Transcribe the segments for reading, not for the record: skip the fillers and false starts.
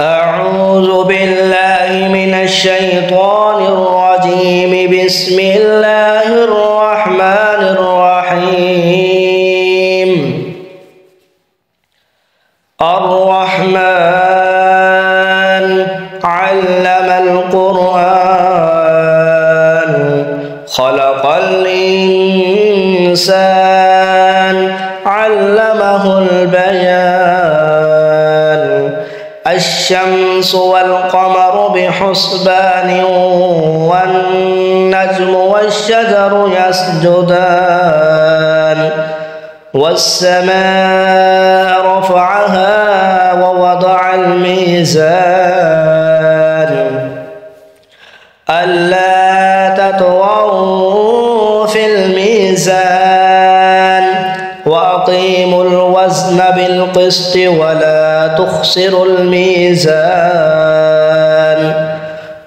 أعوذ بالله من الشيطان الرجيم. بسم الله الرحمن الرحيم. الرحمن علم القرآن خلق الإنسان علمه البيان. الشمس والقمر بحسبان والنجم والشجر يسجدان. والسماء رفعها ووضع الميزان ألا تطغوا في الميزان وأقيموا الوزن بالقسط ولا تخسروا الميزان.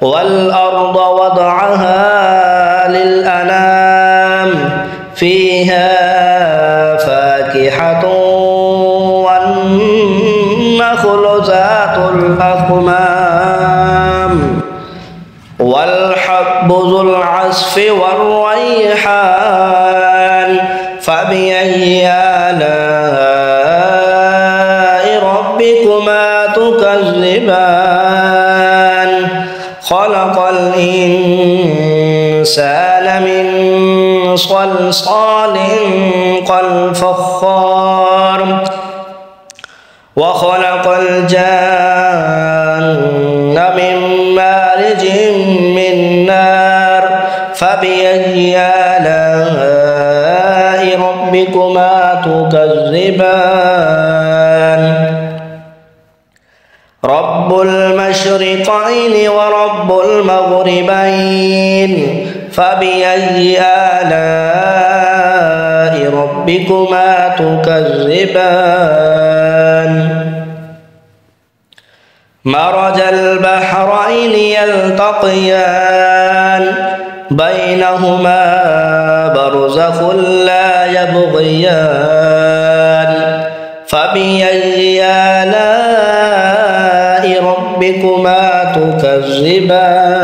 والأرض وضعها للأنام فيها فاكهة والنخل ذات الأكمام والحب ذو العصف والريحان. فبأي آلاء ربكما تكذبان. خلق الإنسان من صلصال كالفخار وخلق الجان من مارج من نار. فبأي آلاء ربكما تكذبان. رب المشرقين ورب المغربين. فبأي آلاء ربكما تكذبان. مرج البحرين يلتقيان بينهما برزخ لا يبغيان. فبأي آلاء ربكما تكذبان.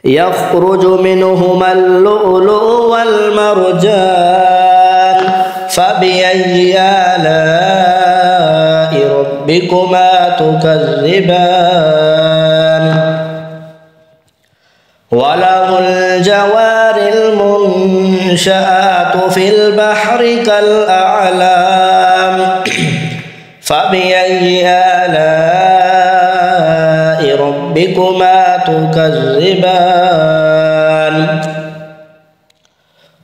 يخرج منهما اللؤلؤ والمرجان. فبأي آلاء ربكما تكذبان. وله الجوار المنشآت في البحر كالأعلام. فبأي آلاء ربكما تكذبان.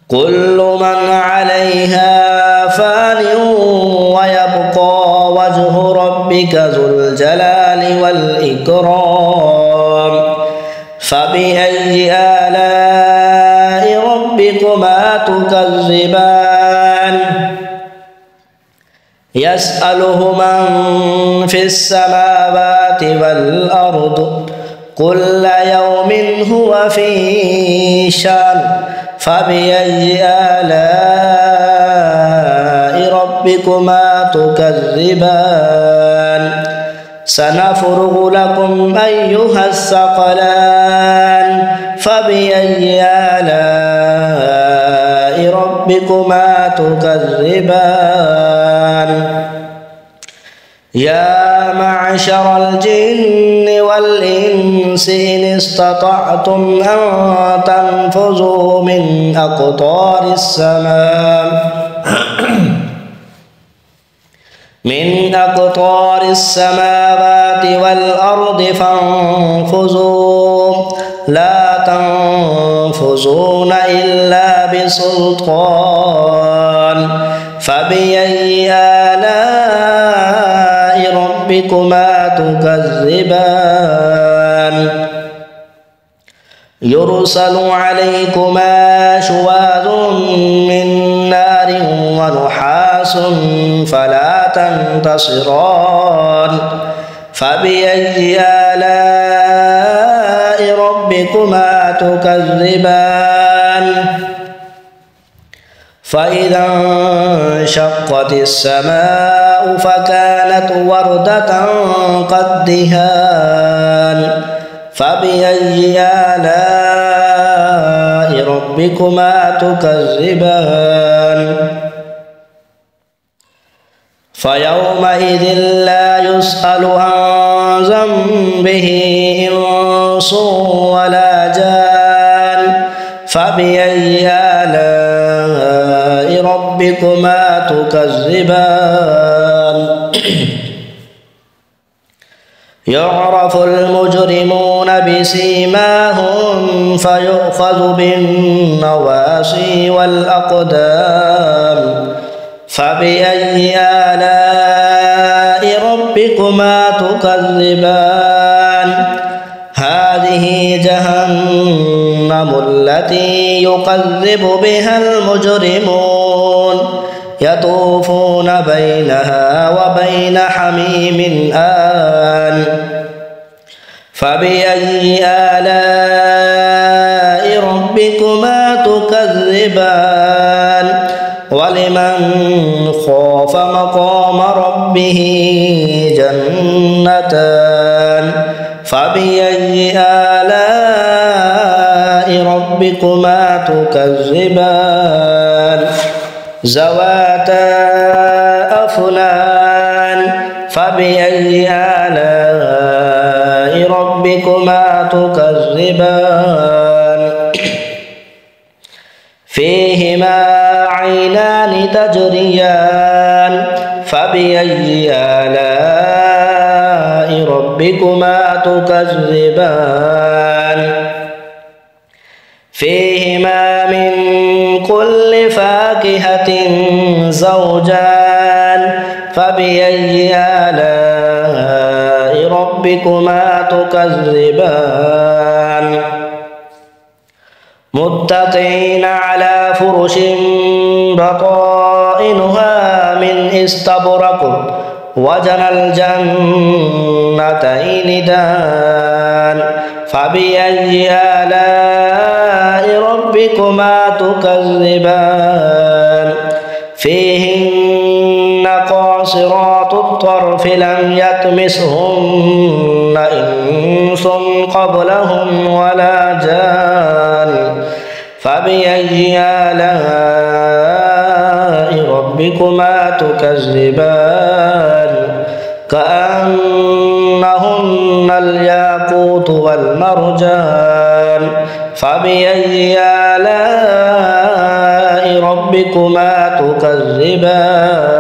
كل من عليها فان ويبقى وجه ربك ذو الجلال والإكرام. فبأي آلاء ربكما تكذبان. يسأله من في السماوات والأرض كل يوم هو في شأن. فبأي آلاء ربكما تكذبان. سنفرغ لكم أيها الثقلان. فبأي آلاء ربكما تكذبان. يا معشر الجن والإنس إن استطعتم أن تنفذوا من أقطار السماوات والأرض فانفذوا لا تنفذون إلا بسلطان. فبأي آلاء ربكما تكذبان. يرسل عليكما شواظ من نار ونحاس فلا تنتصران. فبأي آلاء ربكما تكذبان. فإذا انشقت السماء فكانت كانت وردة كالدهان فبأي آلاء ربكما تكذبان فيومئذ لا يسأل عن ذنبه إنس ولا جان فبأي آلاء ربكما تكذبان يعرف المجرمون بسيماهم فيؤخذ بالنواصي والأقدام فبأي آلاء ربكما تكذبان هذه جهنم التي يكذب بها المجرمون يطوفون بينها وبين حميم آن فبأي آلاء ربكما تكذبان ولمن خاف مقام ربه جنتان فبأي آلاء ربكما تكذبان ذواتا أفنان فبأي آلاء ربكما تكذبان فيهما عينان تجريان فبأي آلاء ربكما تكذبان فيهما من كل فاكهة زوجان فبأي آلاء ربكما تكذبان متكئين على فرش بطائنها من استبرق وجنى الجنتين دان فبأي آلاء ربكما تكذبان فيهن قاصرات الطرف لم يطمثهن إنس قبلهم ولا جان فبأي آلاء ربكما تكذبان كأنهن الياقوت والمرجان فبأي آلاء ربكما تكذبان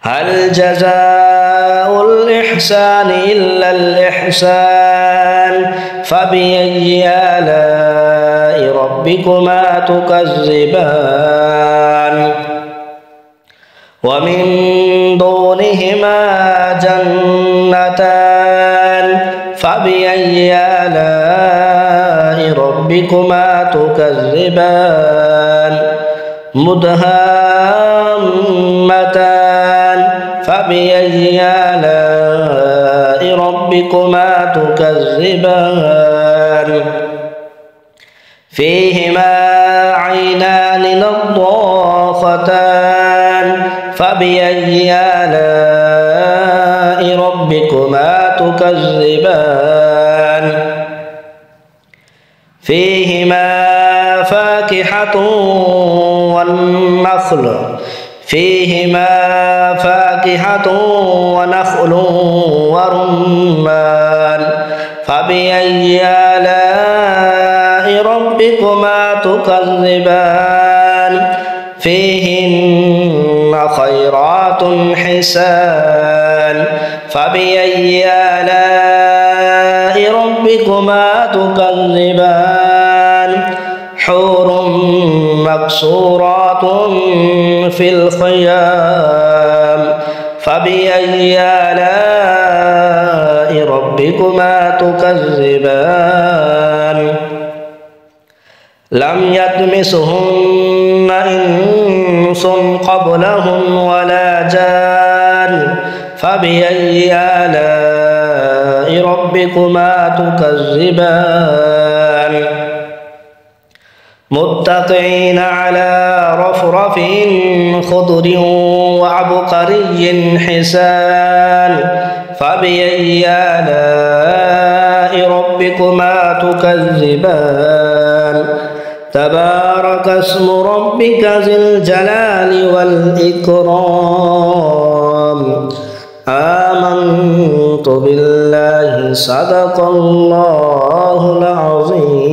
هل جزاء الإحسان إلا الإحسان فبأي آلاء ربكما تكذبان ومن دونهما جنتان فبأي آلاء ربكما تكذبان مدهامتان فبأي آلاء ربكما تكذبان فيهما عينان نضاختان فبأي آلاء ربكما تكذبان فيهما فاكهة والنخل فيهما فاكهة ونخل ورمان فبأي آلاء ربكما تكذبان فيهن خيرات حسان فبأي آلاء ربكما تكذبان حور مقصورات في الخيام فبأي آلاء ربكما تكذبان لم يطمثهن إنس قبلهم ولا جان فبأي آلاء ربكما تكذبان متكئين على رفرف وزخرف خضر وعبقري حسان فبأي آلاء ربكما تكذبان تبارك اسم ربك ذي الجلال والإكرام آمنت بالله صدق الله العظيم.